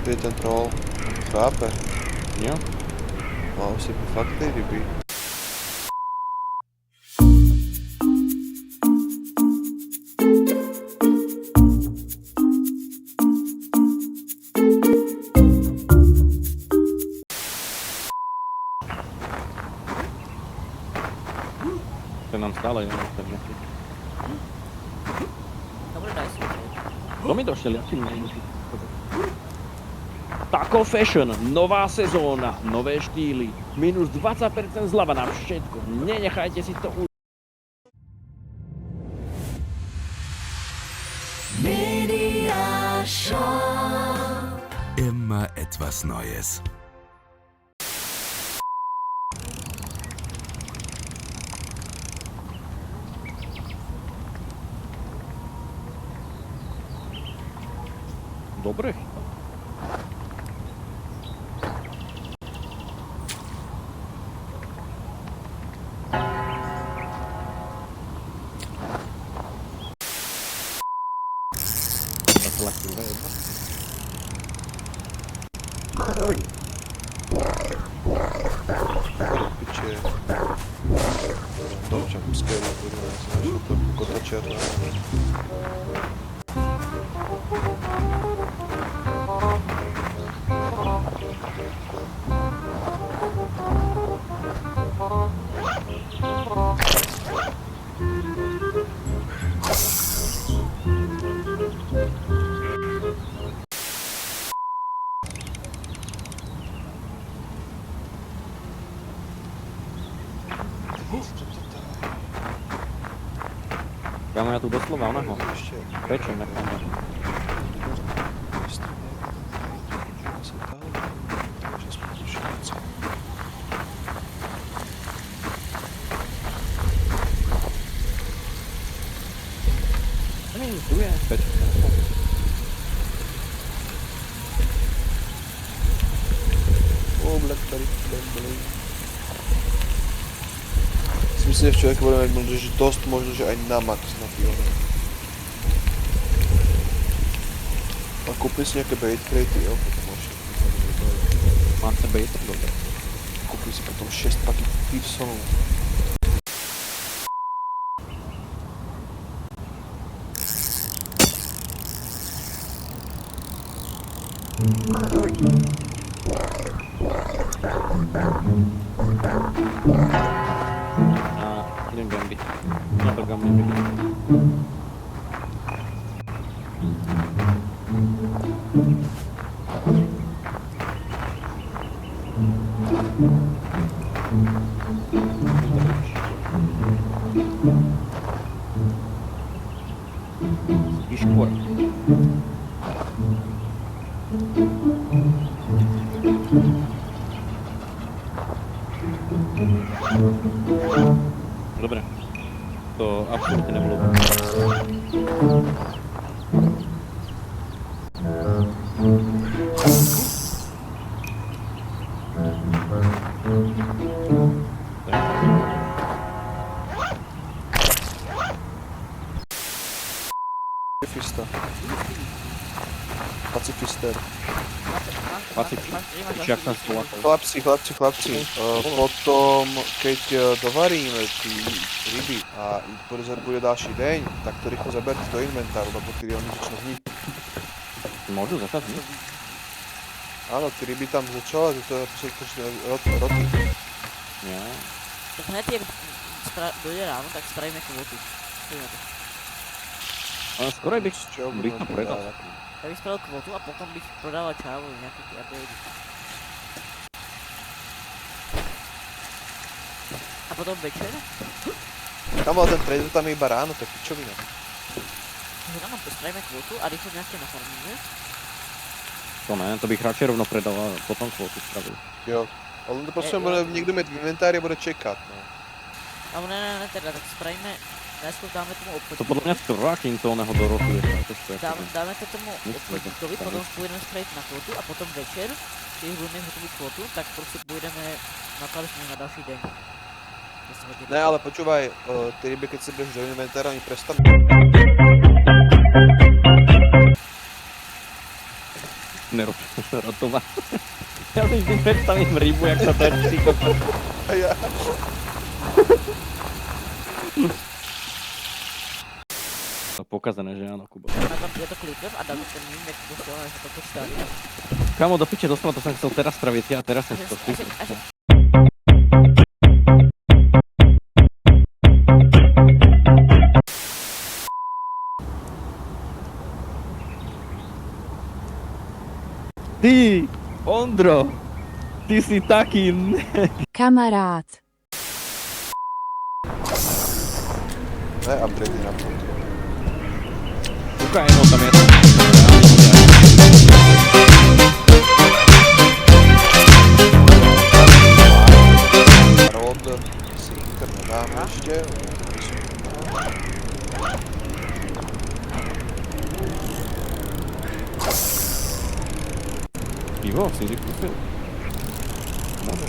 kde je ten troll? Chápe? Jo. Mám si fakt tej ryby. Ten nám stále je, ten nejaký. Dobre, daj si. Kto mi došiel? Taco Fashion, nová sezóna, nové štýly, minus 20% zľava na všetko, nenechajte si to Immer etwas Neues. Dobre. Piče. Dobře, skvělý, kurva, já jsem našel to kota černá. Kámo, ja tu doslova oného pečem na kameru. Tu je pečka. Blackberry, Blackberry. Si myslím, že v člověku budeme mít možná, že dost možno, že aj na max na pione. A kúpim si nejaké bait cratey, jo, potom môžeš. Máte bait, dobre. Kúpim si potom 6 paky Pearsonov. Idem gamby. Ja to gamby. I škôr. Dobre. To absolútne nebolo. Pacifista. Pacifister. Jak tam spolu. Chlapci, potom keď dovaríme tí ryby a bude ďalší deň, tak to rýchlo zaberte do inventáru, lebo tí oni začnú hniť. Môžu začať, nie? Áno, tí ryby tam začala, že to je roky. Ja. Tak hned, jak dojde ráno, tak spravíme kvotu. Ale skoro bych to predal. Ja bych spravil kvotu a potom bych prodával čávu nejaké ty upgrady. A potom večer? Tam bol ten trader, tam je iba ráno, to je pičovina. Takže tam spravíme kvotu a rýchlo nejaké nafarmíme. To ne, to bych radšej rovno predal a potom kvotu spravil. Jo, ale to potrebujeme niekto mať v inventári a bude čekať, no. Ale ne, teda, tak spravíme, najskôr dáme tomu obchodníkovi. To podľa mňa trvá, kým to oného dorotuje. Dáme to tomu obchodníkovi, potom pôjdeme spraviť na kvotu a potom večer, keď budeme hotovú kvotu, tak proste pôjdeme nakladať na ďalší deň. Ne, ale počúvaj, tie ryby, keď si budeš do inventára, oni prestanú. Nerob. Rotová. Ja si vždy predstavím rybu, jak sa točí. A ja. To pokazané, že áno, Kubo. Ja to kliknem a dám ten mím, jak posielame, že to počítali. Kamo, do piče dostala, to som chcel teraz spraviť ja, teraz som si to skúsil. Ty, Ondro, ty si taký Kamarád. Ne, upgrade na to. Kúkaj, no tam je to. Rod si internet dáme ešte. Pivo, si si kúpil? Môže.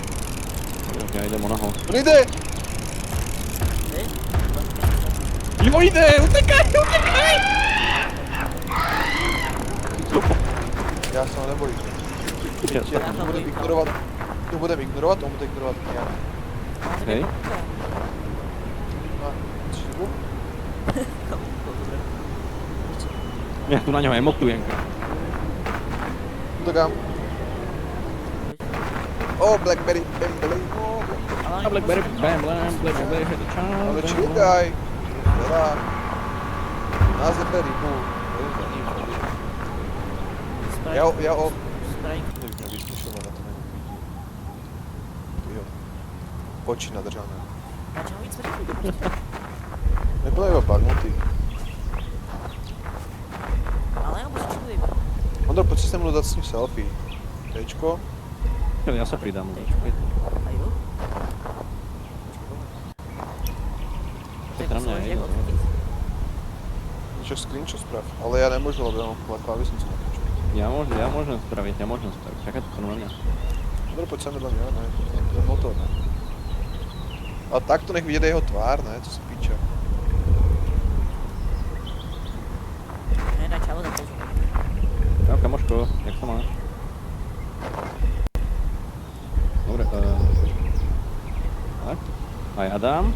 Ja idem o naho. On ide! Pivo ide, utekaj, utekaj! Ja sa ho nebojím. Piče, Ja to budem ignorovať. Tu budem ignorovať, on bude ignorovať mňa. hej. Na šibu. Ja tu na ňo emotujem. Utekám. O, Blackberry, Bembele. A Blackberry, bam, bam, Blackberry, hej, čau. Ale číkaj. Veľa. Na zebe rybu. Ja o... Spraj. Nevím, mě vyslyšovat, a to nevidí. Jo. Oči nadržané. Na čemu víc rychlý? Nebylo iba bagnutý. Ale já vůbec čuji. Ondro, pojď si se mnou dát s ním selfie. Tečko. Ja sa pridám. A jo? Tak na mňa je, no. Čo screenshot sprav. Ale ja nemôžu, lebo ja mám klávesnicu na piču. Ja môžem spraviť. Čakaj to na mňa. Ondro, poď sa vedľa mňa, ne? To je motor, ne? A takto nech vidieť jeho tvár, ne? Co si píče. Ne, na čavo zapoužil. Čau, kamoško, jak sa máš? Dobre, tak. Aj Adam.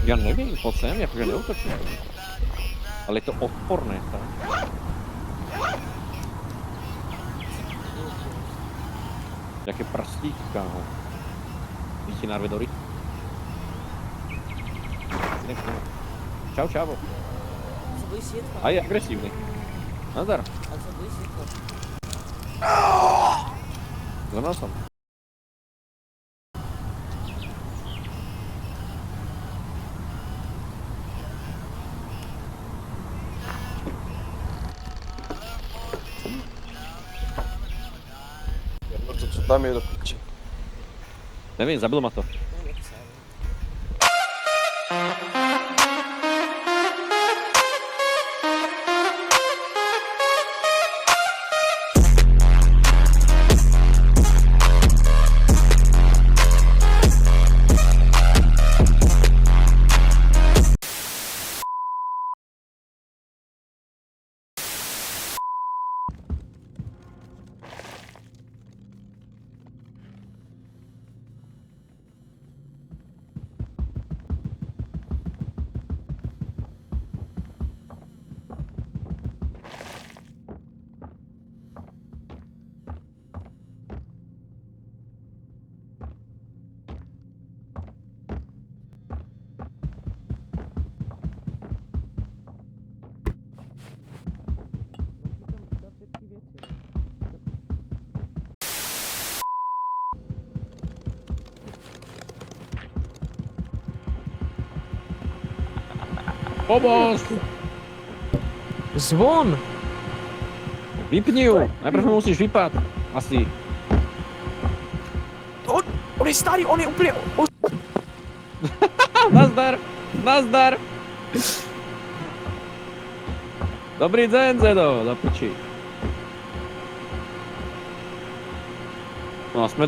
Ja neviem, poď sem, akože neutočím. Ale je to odporné, tak. Jaké prstíky, kámo. Ty si narve do rytmu. Čau, čavo. Se bojí světla. A je agresívny. Nazdar. Ale se bojí světla. Zomrel som. To, co tam je do piči. Neviem, zabil ma to. Nevím, jak se jmenuje. Pomoc! Zvon! Vypni ju! Najprv musíš vypať. Asi. je starý, on je úplně... Nazdar, nazdar. Dobrý den, Zedo, za piči. No a jsme